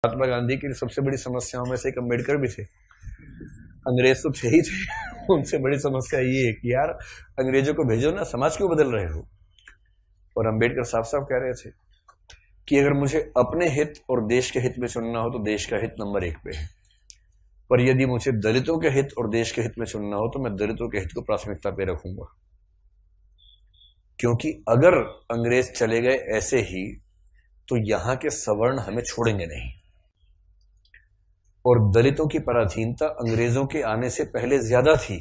महात्मा गांधी की सबसे बड़ी समस्याओं में से एक अम्बेडकर भी थे। अंग्रेज तो थे ही थे, उनसे बड़ी समस्या ये है कि यार अंग्रेजों को भेजो ना, समाज क्यों बदल रहे हो। और अम्बेडकर साफ साफ कह रहे थे कि अगर मुझे अपने हित और देश के हित में चुनना हो तो देश का हित नंबर 1 पे है, पर यदि मुझे दलितों के हित और देश के हित में चुनना हो तो मैं दलितों के हित को प्राथमिकता पे रखूंगा। क्योंकि अगर अंग्रेज चले गए ऐसे ही तो यहां के सवर्ण हमें छोड़ेंगे नहीं, और दलितों की पराधीनता अंग्रेजों के आने से पहले ज्यादा थी,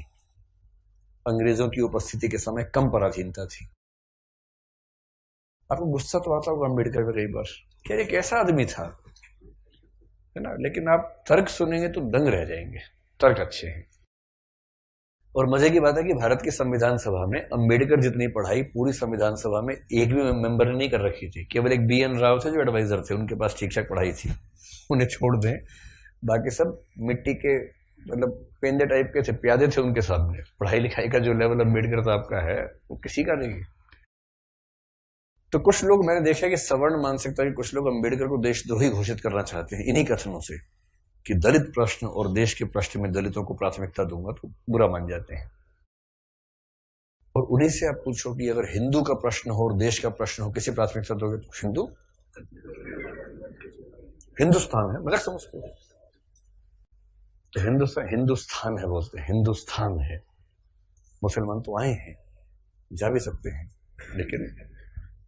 अंग्रेजों की उपस्थिति के समय कम पराधीनता थी। आपको गुस्सा तो आता होगा अम्बेडकर पे कई बार, क्या ये कैसा आदमी था, है ना, लेकिन आप तर्क सुनेंगे तो दंग रह जाएंगे, तर्क अच्छे हैं। और मजे की बात है कि भारत की संविधान सभा में अम्बेडकर जितनी पढ़ाई पूरी संविधान सभा में एक भी मेंबर ने नहीं कर रखी थी। केवल एक BN राव थे जो एडवाइजर थे, उनके पास ठीक ठाक पढ़ाई थी, उन्हें छोड़ दें, बाकी सब मिट्टी के मतलब पेंदे टाइप के थे, प्यादे थे उनके सामने। पढ़ाई लिखाई का जो लेवल अम्बेडकर साहब का है वो किसी का नहीं है। तो कुछ लोग मैंने देखा कि सवर्ण मानसिकता के कुछ लोग अम्बेडकर को देशद्रोही घोषित करना चाहते हैं इन्हीं कथनों से कि दलित प्रश्न और देश के प्रश्न में दलितों को प्राथमिकता दूंगा तो बुरा मान जाते हैं। और उन्हीं से आप पूछो कि अगर हिंदू का प्रश्न हो और देश का प्रश्न हो, किसी प्राथमिकता दोगे तो हिंदू, हिंदुस्तान है, मगर समझते हो हिंदुस्तान है, बोलते हैं हिंदुस्तान है। मुसलमान तो आए हैं, जा भी सकते हैं, लेकिन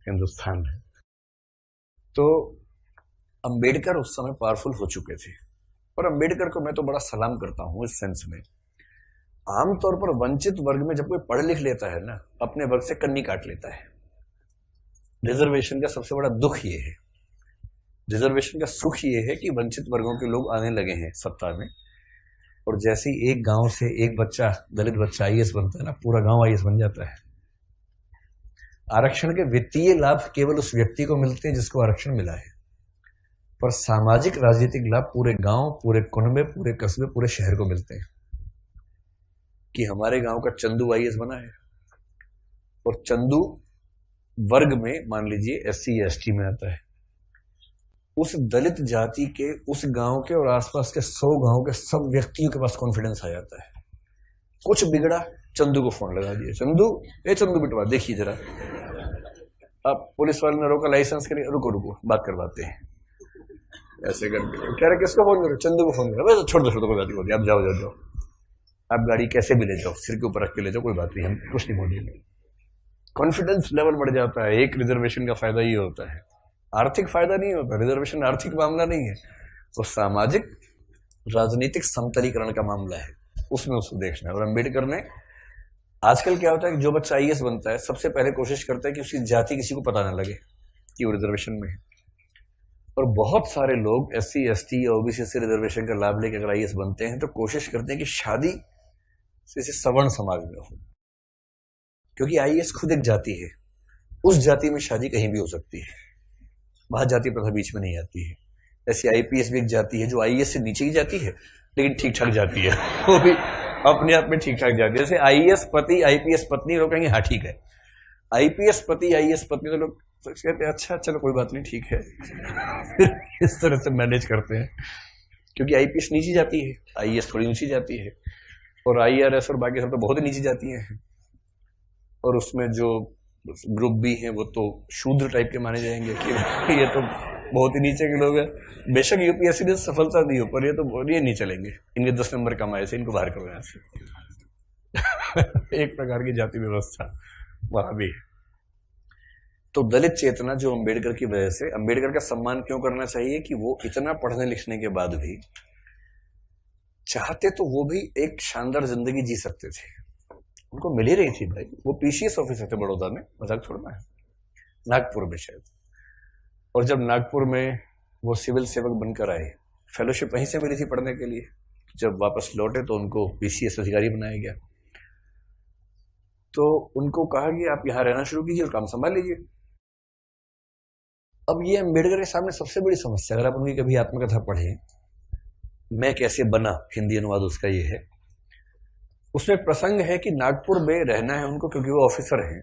हिंदुस्तान है। तो अंबेडकर उस समय पावरफुल हो चुके थे, और अंबेडकर को मैं तो बड़ा सलाम करता हूं इस सेंस में। आमतौर पर वंचित वर्ग में जब कोई पढ़ लिख लेता है ना, अपने वर्ग से कन्नी काट लेता है। रिजर्वेशन का सबसे बड़ा दुख ये है, रिजर्वेशन का सुख ये है कि वंचित वर्गों के लोग आने लगे हैं सत्ता में, और जैसे ही एक गांव से एक बच्चा, दलित बच्चा IAS बनता है ना, पूरा गांव IAS बन जाता है। आरक्षण के वित्तीय लाभ केवल उस व्यक्ति को मिलते हैं जिसको आरक्षण मिला है, पर सामाजिक राजनीतिक लाभ पूरे गांव, पूरे कुनबे, पूरे कस्बे, पूरे शहर को मिलते हैं। कि हमारे गांव का चंदू IAS बना है, और चंदू वर्ग में मान लीजिए SC या ST में आता है, उस दलित जाति के उस गांव के और आसपास के 100 गांव के सब व्यक्तियों के पास कॉन्फिडेंस आ जाता है। कुछ बिगड़ा, चंदू को फोन लगा दिया, चंदू बिटवा देखिए जरा। अब पुलिस वाले ने रोका, लाइसेंस के लिए, रुको रुको बात करवाते हैं, ऐसे करके कह रहे किसको फोन करो, चंदू को फोन करो। छोड़ दो कोई बात नहीं, आप जाओ आप गाड़ी कैसे भी ले जाओ, सिर के ऊपर रख के ले जाओ, कोई बात नहीं, हम कुछ नहीं बोलेंगे। कॉन्फिडेंस लेवल बढ़ जाता है। एक रिजर्वेशन का फायदा ये होता है, आर्थिक फायदा नहीं होता, रिजर्वेशन आर्थिक मामला नहीं है, वो सामाजिक राजनीतिक समतलीकरण का मामला है, उसमें उसको देखना है। और अम्बेडकर ने, आजकल क्या होता है कि जो बच्चा IAS बनता है सबसे पहले कोशिश करता है कि उसकी जाति किसी को पता ना लगे कि वो रिजर्वेशन में है। और बहुत सारे लोग SC ST या OBC से रिजर्वेशन का लाभ लेकर अगर IAS बनते हैं तो कोशिश करते हैं कि शादी जैसे सवर्ण समाज में हो, क्योंकि IAS खुद एक जाति है, उस जाति में शादी कहीं भी हो सकती है, वहां जाति प्रथा बीच में नहीं आती है। ऐसी IPS भी एक जाति है जो IAS से नीचे की जाती है, लेकिन ठीक ठाक जाती है, वो भी अपने आप में ठीक ठाक जाती है। जैसे IAS पति IPS पत्नी, लोग कहेंगे हाँ ठीक है, IPS पति IAS पत्नी, तो लोग कहते हैं अच्छा चलो कोई बात नहीं ठीक है इस तरह से मैनेज करते हैं, क्योंकि IPS नीची जाती है, IAS थोड़ी ऊंची जाती है, और IRS और बाकी सब तो बहुत ही नीची जाती हैं, और उसमें जो ग्रुप भी हैं वो तो शूद्र टाइप के माने जाएंगे कि ये तो बहुत ही नीचे के लोग हैं। बेशक UPSC ने सफलता दी हो, पर ये तो ये नहीं चलेंगे, इनके 10 नंबर कम आए थे, इनको बाहर करो यहाँ से एक प्रकार की जाति व्यवस्था वहां भी है। तो दलित चेतना जो अम्बेडकर की वजह से, अम्बेडकर का सम्मान क्यों करना चाहिए कि वो इतना पढ़ने लिखने के बाद भी चाहते तो वो भी एक शानदार जिंदगी जी सकते थे, उनको मिल ही रही थी भाई। वो PCS ऑफिसर थे बड़ौदा में, मजाक छोड़ना है, नागपुर में शायद। और जब नागपुर में वो सिविल सेवक बनकर आए, फेलोशिप वहीं से मिली थी पढ़ने के लिए, जब वापस लौटे तो उनको PCS अधिकारी बनाया गया। तो उनको कहा कि आप यहां रहना शुरू कीजिए और काम संभाल लीजिए। अब ये अम्बेडकर के सामने सबसे बड़ी समस्या, अगर आप उनकी कभी आत्मकथा पढ़ें, मैं कैसे बना, हिंदी अनुवाद उसका ये है, उसमें प्रसंग है कि नागपुर में रहना है उनको, क्योंकि वो ऑफिसर हैं,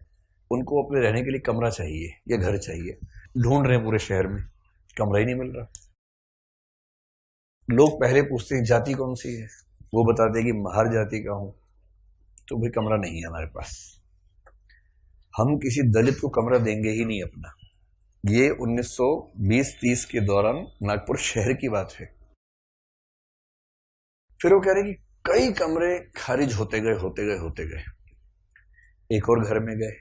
उनको अपने रहने के लिए कमरा चाहिए या घर चाहिए, ढूंढ रहे हैं पूरे शहर में, कमरा ही नहीं मिल रहा। लोग पहले पूछते हैं जाति कौन सी है, वो बताते हैं कि महार जाति का हूं, तो भाई कमरा नहीं है हमारे पास, हम किसी दलित को कमरा देंगे ही नहीं अपना। ये 1920-30 के दौरान नागपुर शहर की बात है। फिर वो कह रहे कि कई कमरे खारिज होते गए। एक और घर में गए,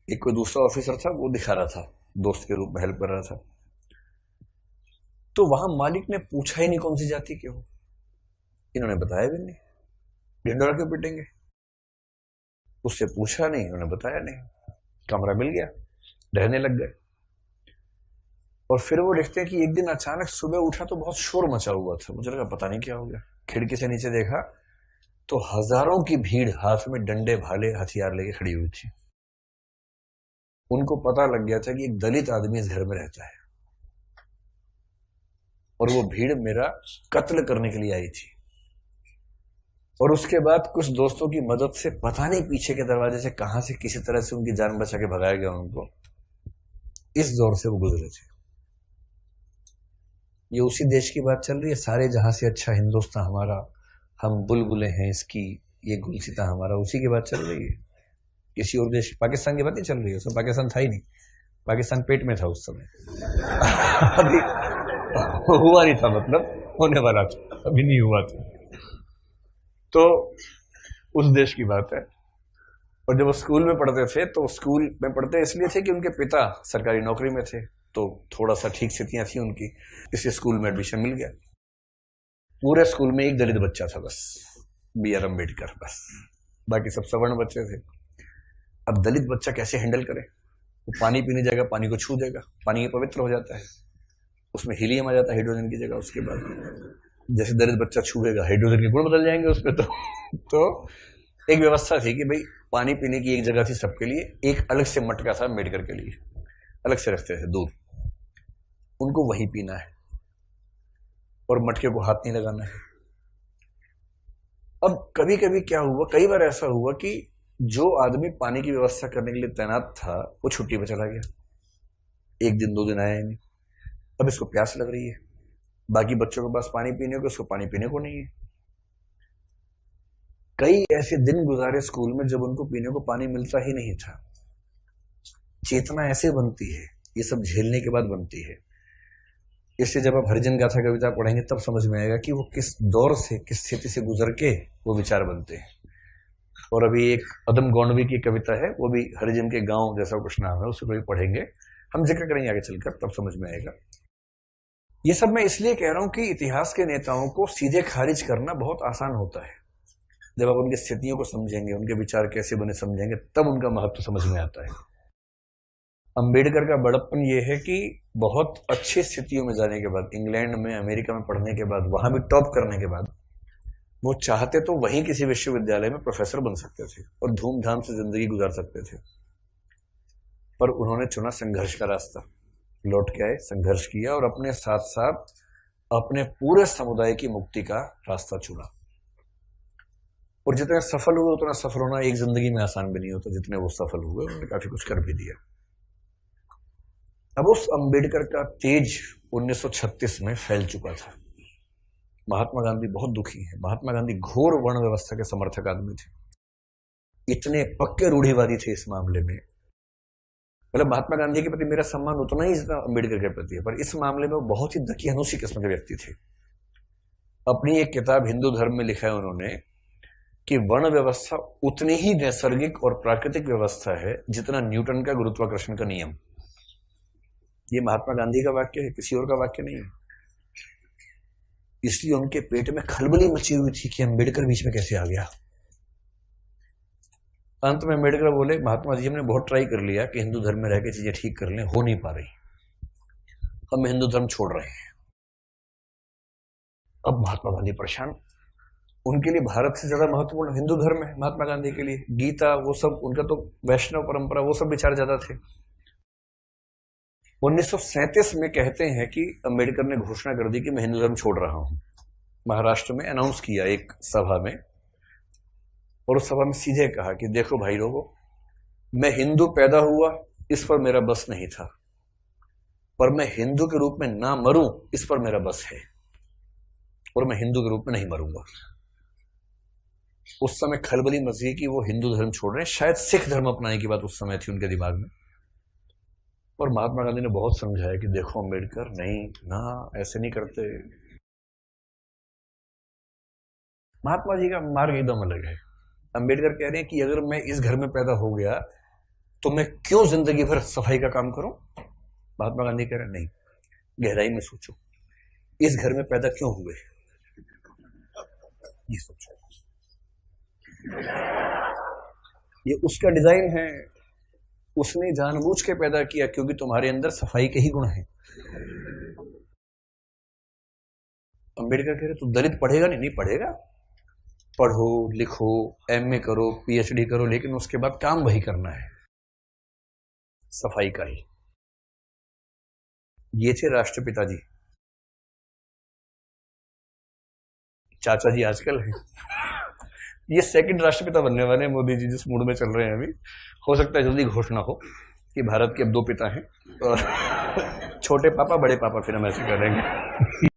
एक कोई दूसरा ऑफिसर था, वो दिखा रहा था, दोस्त के रूप में हेल्प कर रहा था। तो वहां मालिक ने पूछा ही नहीं कौन सी जाति के हो, इन्होंने बताया भी नहीं, ढिंडोरा क्यों पिटेंगे, उससे पूछा नहीं, उन्होंने बताया नहीं, कमरा मिल गया, रहने लग गए। और फिर वो देखते हैं कि एक दिन अचानक सुबह उठा तो बहुत शोर मचा हुआ था, मुझे लगा पता नहीं क्या हो गया। खिड़की से नीचे देखा तो हजारों की भीड़ हाथ में डंडे भाले हथियार लेके खड़ी हुई थी। उनको पता लग गया था कि एक दलित आदमी इस घर में रहता है और वो भीड़ मेरा कत्ल करने के लिए आई थी। और उसके बाद कुछ दोस्तों की मदद से पता नहीं पीछे के दरवाजे से कहां से किसी तरह से उनकी जान बचा के भगाया गया उनको। इस दौर से वो गुजरे थे। ये उसी देश की बात चल रही है, सारे जहां से अच्छा हिंदुस्तान हमारा, हम बुलबुलें हैं इसकी, ये गुलसिता हमारा, उसी की बात चल रही है। किसी और देश, पाकिस्तान की बात नहीं चल रही है, उसमें पाकिस्तान था ही नहीं, पाकिस्तान पेट में था उस समय अभी हुआ नहीं था, मतलब होने वाला था, अभी नहीं हुआ था। तो उस देश की बात है। और जब वो स्कूल में पढ़ते थे तो स्कूल में पढ़ते इसलिए थे कि उनके पिता सरकारी नौकरी में थे, तो थोड़ा सा ठीक स्थितियां थी उनकी, इसलिए स्कूल में एडमिशन मिल गया। पूरे स्कूल में एक दलित बच्चा था बस, BR अम्बेडकर, बस, बाकी सब सवर्ण बच्चे थे। अब दलित बच्चा कैसे हैंडल करे, वो पानी पीने जाएगा, पानी को छू देगा, पानी पवित्र हो जाता है, उसमें हीलियम आ जाता है हाइड्रोजन की जगह। उसके बाद जैसे दलित बच्चा छूएगा हाइड्रोजन के गुण बदल जाएंगे उसमें। तो एक व्यवस्था थी कि भाई पानी पीने की एक जगह थी सबके लिए, एक अलग से मटका था अम्बेडकर के लिए, अलग से रखते थे दूर, उनको वही पीना है और मटके को हाथ नहीं लगाना है। अब कभी कभी क्या हुआ, कई बार ऐसा हुआ कि जो आदमी पानी की व्यवस्था करने के लिए तैनात था वो छुट्टी पे चला गया, एक दिन 2 दिन आया नहीं। अब इसको प्यास लग रही है, बाकी बच्चों के पास पानी पीने को, इसको पानी पीने को नहीं है। कई ऐसे दिन गुजारे स्कूल में जब उनको पीने को पानी मिलता ही नहीं था। चेतना ऐसे बनती है, ये सब झेलने के बाद बनती है। इससे जब आप हरिजन गाथा कविता पढ़ेंगे तब समझ में आएगा कि वो किस दौर से, किस स्थिति से गुजर के वो विचार बनते हैं। और अभी एक अदम गौंडवी की कविता है, वो भी हरिजन के गांव जैसा कुछ नाम है, उसको भी पढ़ेंगे, हम जिक्र करेंगे आगे चलकर, तब समझ में आएगा। ये सब मैं इसलिए कह रहा हूं कि इतिहास के नेताओं को सीधे खारिज करना बहुत आसान होता है। जब आप उनकी स्थितियों को समझेंगे, उनके विचार कैसे बने समझेंगे, तब उनका महत्व समझ में आता है। अंबेडकर का बड़प्पन यह है कि बहुत अच्छी स्थितियों में जाने के बाद, इंग्लैंड में, अमेरिका में पढ़ने के बाद, वहां भी टॉप करने के बाद, वो चाहते तो वहीं किसी विश्वविद्यालय में प्रोफेसर बन सकते थे और धूमधाम से जिंदगी गुजार सकते थे, पर उन्होंने चुना संघर्ष का रास्ता। लौट के आए, संघर्ष किया और अपने साथ साथ अपने पूरे समुदाय की मुक्ति का रास्ता चुना। और जितने सफल हुए उतना सफल होना एक जिंदगी में आसान भी नहीं होता, जितने वो सफल हुए उन्होंने काफी कुछ कर भी दिया। अब उस अंबेडकर का तेज 1936 में फैल चुका था। महात्मा गांधी बहुत दुखी है। महात्मा गांधी घोर वर्ण व्यवस्था के समर्थक आदमी थे, इतने पक्के रूढ़िवादी थे इस मामले में। मतलब महात्मा गांधी के प्रति मेरा सम्मान उतना ही जितना अंबेडकर के प्रति है, पर इस मामले में वो बहुत ही दकियानुसी किस्म के व्यक्ति थे। अपनी एक किताब हिंदू धर्म में लिखा है उन्होंने कि वर्ण व्यवस्था उतनी ही नैसर्गिक और प्राकृतिक व्यवस्था है जितना न्यूटन का गुरुत्वाकर्षण का नियम। ये महात्मा गांधी का वाक्य है, किसी और का वाक्य नहीं है। इसलिए उनके पेट में खलबली मची हुई थी कि अंबेडकर बीच में कैसे आ गया। अंत में अंबेडकर बोले, महात्मा जी हमने बहुत ट्राई कर लिया कि हिंदू धर्म में रह के चीजें ठीक कर लें, हो नहीं पा रही, हम हिंदू धर्म छोड़ रहे हैं। अब महात्मा गांधी परेशान। उनके लिए भारत से ज्यादा महत्वपूर्ण हिंदू धर्म है महात्मा गांधी के लिए, गीता, वो सब, उनका तो वैष्णव परंपरा, वो सब विचार ज्यादा थे। 1937 में कहते हैं कि अंबेडकर ने घोषणा कर दी कि मैं हिंदू धर्म छोड़ रहा हूं। महाराष्ट्र में अनाउंस किया एक सभा में, और उस सभा में सीधे कहा कि देखो भाई लोगों, मैं हिंदू पैदा हुआ इस पर मेरा बस नहीं था, पर मैं हिंदू के रूप में ना मरूं इस पर मेरा बस है। और मैं हिंदू के रूप में नहीं मरूंगा। उस समय खलबली मची कि वो हिंदू धर्म छोड़ रहे हैं, शायद सिख धर्म अपनाने की बात उस समय थी उनके दिमाग में। और महात्मा गांधी ने बहुत समझाया कि देखो अम्बेडकर, नहीं ना, ऐसे नहीं करते। महात्मा जी का मार्ग एकदम अलग है। अम्बेडकर कह रहे हैं कि अगर मैं इस घर में पैदा हो गया तो मैं क्यों जिंदगी भर सफाई का काम करूं। महात्मा गांधी कह रहे हैं नहीं, गहराई में सोचो, इस घर में पैदा क्यों हुए, ये सोचो। ये उसका डिजाइन है, उसने जानबूझ के पैदा किया क्योंकि तुम्हारे अंदर सफाई के ही गुण हैं। अम्बेडकर कह रहे तू दलित पढ़ेगा नहीं, नहीं पढ़ेगा, पढ़ो लिखो, एमए करो, पीएचडी करो, लेकिन उसके बाद काम वही करना है, सफाई का ही। ये थे राष्ट्रपिता जी। चाचा जी आजकल है, ये सेकंड राष्ट्रपिता बनने वाले हैं मोदी जी, जिस मूड में चल रहे हैं अभी। हो सकता है जल्दी घोषणा हो कि भारत के अब 2 पिता हैं, और छोटे पापा बड़े पापा, फिर हम ऐसे करेंगे।